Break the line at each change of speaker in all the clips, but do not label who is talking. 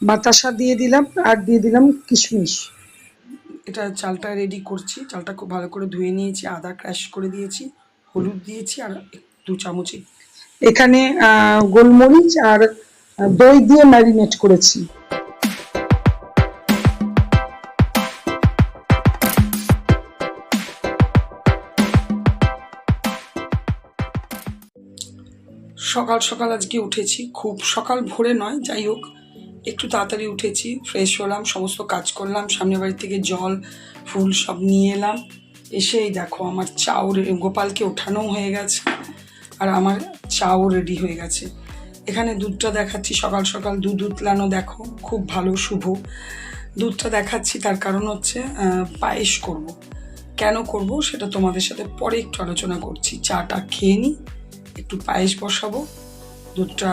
বাতাসা দিয়ে দিলাম আর দিয়ে দিলাম কিশমিশ।
এটা চালটা রেডি করছি। চালটা খুব ভালো করে ধুয়ে নিয়েছি, আদা ক্র্যাশ করে দিয়েছি, হলুদ দিয়েছি আর 2 চামচ
এখানে গোলমরিচ আর দই দিয়ে ম্যারিনেট করেছি।
সকাল সকাল আজকে উঠেছি, খুব সকাল ভোরে নয়, যাই হোক একটু তাড়াতাড়ি উঠেছি, ফ্রেশ হলাম, সমস্ত কাজ করলাম, সামনের বাড়ি থেকে জল ফুল সব নিয়ে এলাম। এসেই দেখো আমার চাও গোপালকে ওঠানো হয়ে গেছে আর আমার চাও রেডি হয়ে গেছে। এখানে দুধটা দেখাচ্ছি, সকাল সকাল দুধ উতলানো দেখো, খুব ভালো শুভ। দুধটা দেখাচ্ছি তার কারণ হচ্ছে পায়েস করব। কেন করব সেটা তোমাদের সাথে পরে একটু আলোচনা করছি। চাটা খেয়ে নিই, একটু পায়েস বসাবো, দুধটা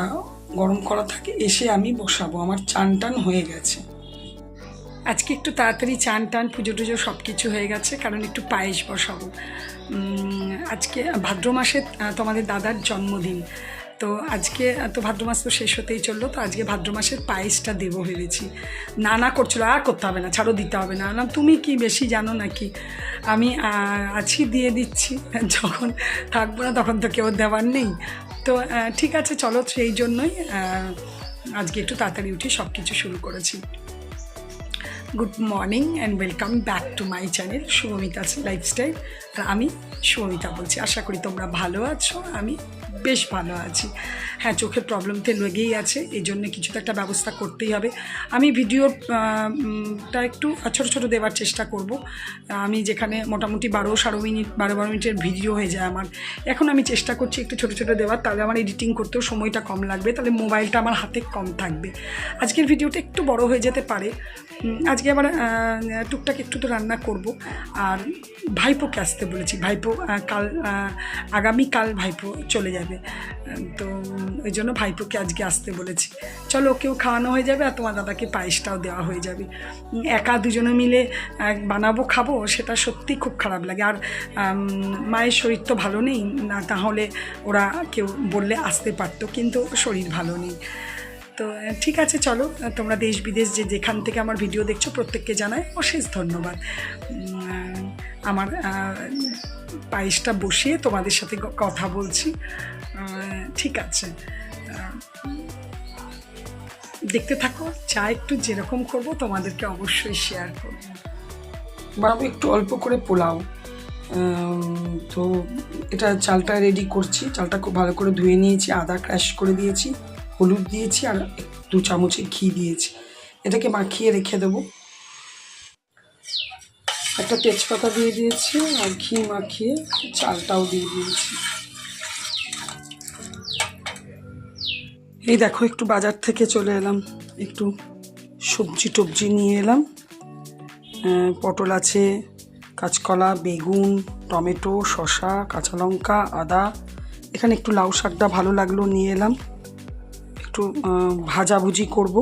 গরম করা থাকে, এসে আমি বসাবো। আমার চান টান হয়ে গেছে, আজকে একটু তাড়াতাড়ি চান টান পুজো টুজো সব কিছু হয়ে গেছে, কারণ একটু পায়েস বসাবো। আজকে ভাদ্র মাসে তোমাদের দাদার জন্মদিন, তো আজকে তো ভাদ্র মাস তো শেষ হতেই চললো, তো আজকে ভাদ্র মাসের পায়েসটা দেবো ভেবেছি। না করছিল, আর করতে হবে না, ছাড়ো দিতে হবে না। না তুমি কি বেশি জানো নাকি, আমি আছি দিয়ে দিচ্ছি, যখন থাকবো না তখন তো কেউ দেওয়ার নেই। তো ঠিক আছে চলো, সেই জন্যই আজকে একটু তাড়াতাড়ি উঠি সব কিছু শুরু করেছি। Good morning and welcome back to my channel Shubhamita's lifestyle. আর আমি শুভমিতা বলছি, আশা করি তোমরা ভালো আছো, আমি বেশ ভালো আছি। হ্যাঁ, চোখের প্রবলেম তো লেগেই আছে, এই জন্য কিছু তো একটা ব্যবস্থা করতেই হবে। আমি ভিডিওটা একটু ছোটো ছোটো দেওয়ার চেষ্টা করব। আমি যেখানে মোটামুটি 12 মিনিটের ভিডিও হয়ে যায় আমার, এখন আমি চেষ্টা করছি একটু ছোটো ছোটো দেওয়ার, তাহলে আমার এডিটিং করতেও সময়টা কম লাগবে, তাহলে মোবাইলটা আমার হাতে কম থাকবে। আজকের ভিডিওটা একটু বড় হয়ে যেতে পারে। আজকে আবার টুকটাক একটু তো রান্না করব। আর ভাইপোকে আসতে বলেছি, ভাইপো আগামীকাল ভাইপো চলে যাবে, তো ওই জন্য ভাইপোকে আজকে আসতে বলেছি। চলো, ওকেও খাওয়ানো হয়ে যাবে আর তোমার দাদাকে পায়েসটাও দেওয়া হয়ে যাবে। একা দুজনে মিলে বানাবো খাবো, সেটা সত্যি খুব খারাপ লাগে। আর মায়ের শরীর তো ভালো নেই, না তাহলে ওরা কেউ বললে আসতে পারতো, কিন্তু শরীর ভালো নেই। তো ঠিক আছে চলো, তোমরা দেশ বিদেশ যেখান থেকে আমার ভিডিও দেখছো প্রত্যেককে জানাই অশেষ ধন্যবাদ। আমার পায়েসটা বসিয়ে তোমাদের সাথে কথা বলছি, ঠিক আছে, দেখতে থাকো। চা একটু যেরকম করব তোমাদেরকে অবশ্যই শেয়ার করব। বানাবো একটু অল্প করে পোলাও, তো এটা চালটা রেডি করছি। চালটা খুব ভালো করে ধুয়ে নিয়েছি, আদা ক্র্যাশ করে দিয়েছি, হলুদ দিয়েছি আর 2 চামচ ঘি দিয়েছি। এটাকে মাখিয়ে রেখে দেবো। একটা তেজপাতা দিয়ে দিয়েছি আর ঘি মাখিয়ে চালটাও দিয়ে দিয়েছি। এই দেখো, একটু বাজার থেকে চলে এলাম, একটু সবজি টবজি নিয়ে এলাম। পটল আছে, কাঁচকলা, বেগুন, টমেটো, শসা, কাঁচা লঙ্কা, আদা। এখানে একটু লাউ শাকটা ভালো লাগলো নিয়ে এলাম, একটু ভাজাভুজি করব।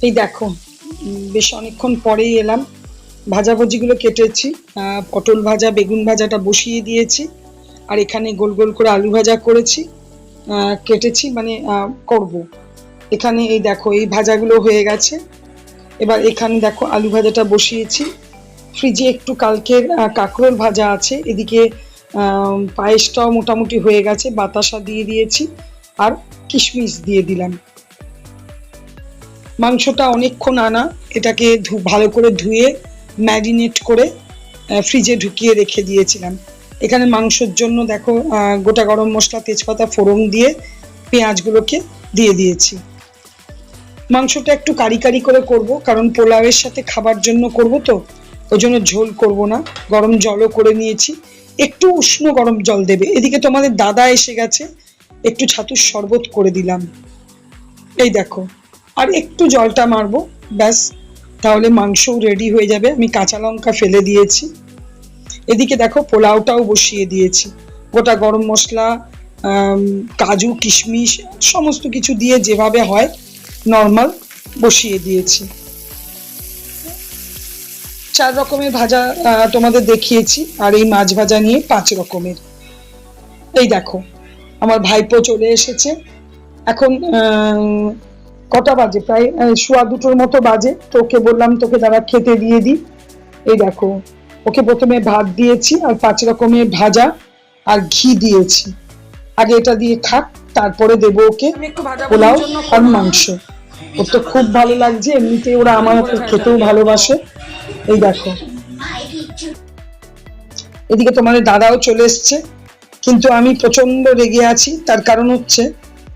এই দেখো, বেশ অনেকক্ষণ পরেই এলাম, ভাজাভুজিগুলো কেটেছি, পটল ভাজা বেগুন ভাজাটা বসিয়ে দিয়েছি, আর এখানে গোল গোল করে আলু ভাজা করেছি, কেটেছি মানে করব। এখানে এই দেখো, এই ভাজাগুলো হয়ে গেছে। এবার এখানে দেখো আলু ভাজাটা বসিয়েছি। ফ্রিজে একটু কালকের কাঁকরোল ভাজা আছে, এদিকে পায়েসটাও মোটামুটি হয়ে গেছে, বাতাসা দিয়ে দিয়েছি আর কিশমিশ দিয়ে দিলাম। মাংসটা অনেকক্ষণ আনা, এটাকে ভালো করে ধুয়ে ম্যারিনেট করে ফ্রিজে ঢুকিয়ে রেখে দিয়েছিলাম। এখানে মাংসের জন্য দেখো গোটা গরম মশলা তেজপাতা ফোড়ন দিয়ে পেঁয়াজগুলোকে দিয়ে দিয়েছি। মাংসটা একটু কারি কারি করে করব, কারণ পোলাওয়ের সাথে খাবার জন্য করব, তো ওই জন্য ঝোল করব না। গরম জলও করে নিয়েছি, একটু উষ্ণ গরম জল দেবে। এদিকে তোমাদের দাদা এসে গেছে, একটু ছাতুর শরবত করে দিলাম। এই দেখো, আর একটু জলটা মারবো, ব্যাস, তাহলে মাংসও রেডি হয়ে যাবে। আমি কাঁচা লঙ্কা ফেলে দিয়েছি। এদিকে দেখো পোলাওটাও বসিয়ে দিয়েছি, গোটা গরম মশলা, কাজু কিশমিশ সমস্ত কিছু দিয়ে যেভাবে হয় নর্মাল বসিয়ে দিয়েছি। 4 রকমের ভাজা তোমাদের দেখিয়েছি, আর এই মাছ ভাজা নিয়ে 5 রকমের। এই দেখো, আমার ভাইপো চলে এসেছে। এখন কটা বাজে, প্রায় 1:15 মতো বাজে। তো ওকে বললাম তোকে দাঁড়া খেতে দিয়ে দিই। এই দেখো, ওকে প্রথমে ভাত দিয়েছি আর 5 রকমের ভাজা আর ঘি দিয়েছি। আগে এটা দিয়ে খাক, তারপরে দেবো ওকে
আমি একটু ভাজা
পোলাও
জন্য
আর মাংস। ওর তো খুব ভালো লাগছে, এমনিতে ওরা আমার হাতে খেতেও ভালোবাসে। এই দেখো, এদিকে তোমাদের দাদাও চলে এসছে, কিন্তু আমি প্রচন্ড রেগে আছি। তার কারণ হচ্ছে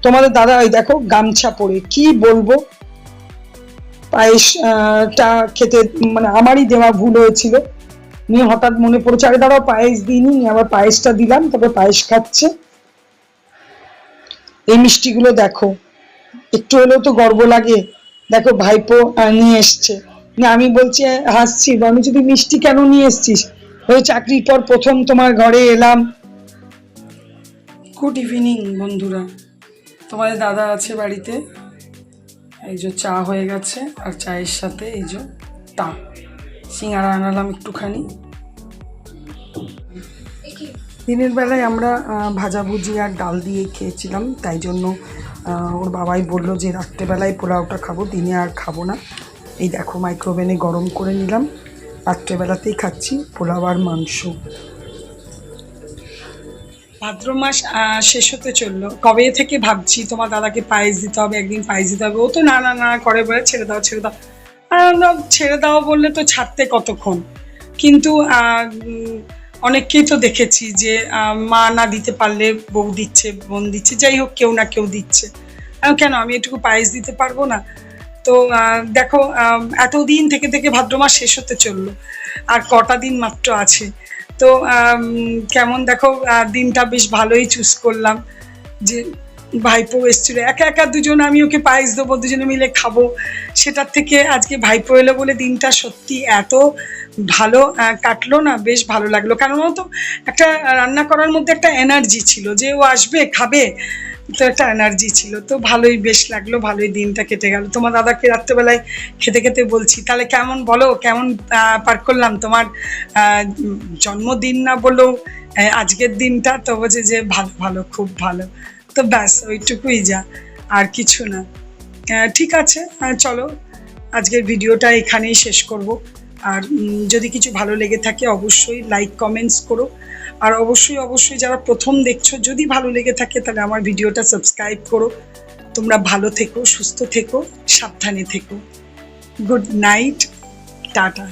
তোমাদের দাদা ওই দেখো গামছা পরে, কি বলবো, পায়েসটা খেতে মানে আমারই দেওয়া ভুল হয়েছিল, নিয়ে হঠাৎ মনে পড়েছে আরে দাঁড়াও পায়েস দিইনি, আবার পায়েসটা দিলাম। তারপর পায়েস খাচ্ছে। এই মিষ্টিগুলো দেখো, একটু হলেও তো গর্ব লাগে। দেখো ভাইপো নিয়ে এসছে, না আমি বলছি হাসছি, আমি যদি মিষ্টি কেন নিয়ে এসছিস, ওই চাকরির পর প্রথম তোমার ঘরে এলাম।
গুড ইভিনিং বন্ধুরা, তোমাদের দাদা আছে বাড়িতে। এই যে চা হয়ে গেছে, আর চায়ের সাথে এই যে সিঙ্গারা আনালাম একটুখানি। দিনের বেলায় আমরা ভাজাভুজি আর ডাল দিয়ে খেয়েছিলাম, তাই জন্য ওর বাবাই বলল যে রাত্রেবেলায় পোলাওটা খাবো, দিনে আর খাবো না। এই দেখো মাইক্রোওভেনে গরম করে নিলাম, রাত্রেবেলাতেই খাচ্ছি পোলাও আর মাংস। ভাদ্র মাস শেষ হতে চললো, কবে থেকে ভাবছি তোমার দাদাকে পায়েস দিতে হবে, একদিন পায়েস দিতে হবে। ও তো না না না করে বলে ছেড়ে দাও ছেড়ে দাও। ছেড়ে দাও বললে তো ছাড়তে কতক্ষণ, কিন্তু অনেককেই তো দেখেছি যে মা না দিতে পারলে বউ দিচ্ছে, বোন দিচ্ছে, যাই হোক কেউ না কেউ দিচ্ছে। কেন আমি এটুকু পায়েস দিতে পারবো না? তো দেখো এতদিন থেকে থেকে ভাদ্র মাস শেষ হতে চললো, আর কটা দিন মাত্র আছে। তো কেমন দেখো দিনটা বেশ ভালোই চুজ করলাম, যে ভাইপো এসেছিল একা একা দুজন, আমি ওকে পায়েস দেবো, দুজনে মিলে খাবো। সেটার থেকে আজকে ভাইপো এলো বলে দিনটা সত্যি এত ভালো কাটলো না, বেশ ভালো লাগলো। কারণ তো একটা রান্না করার মধ্যে একটা এনার্জি ছিল, যে ও আসবে খাবে, তো একটা এনার্জি ছিল। তো ভালোই বেশ লাগলো, ভালোই দিনটা কেটে গেল। তোমার দাদাকে রাত্রেবেলায় খেতে খেতে বলছি তাহলে কেমন বলো, কেমন পার করলাম তোমার জন্মদিন না বলো আজকের দিনটা? তো বলছে যে ভালো ভালো, খুব ভালো। তো ব্যাস ওইটুকুই, যা, আর কিছু না। ঠিক আছে, চলো আজকের ভিডিওটা এখানেই শেষ করব। আর যদি কিছু ভালো লেগে থাকে অবশ্যই লাইক কমেন্টস করো, আর অবশ্যই অবশ্যই যারা প্রথম দেখছো যদি ভালো লেগে থাকে তাহলে আমার ভিডিওটা সাবস্ক্রাইব করো। তোমরা ভালো থেকো, সুস্থ থেকো, সাবধানে থেকো। Good night, tata.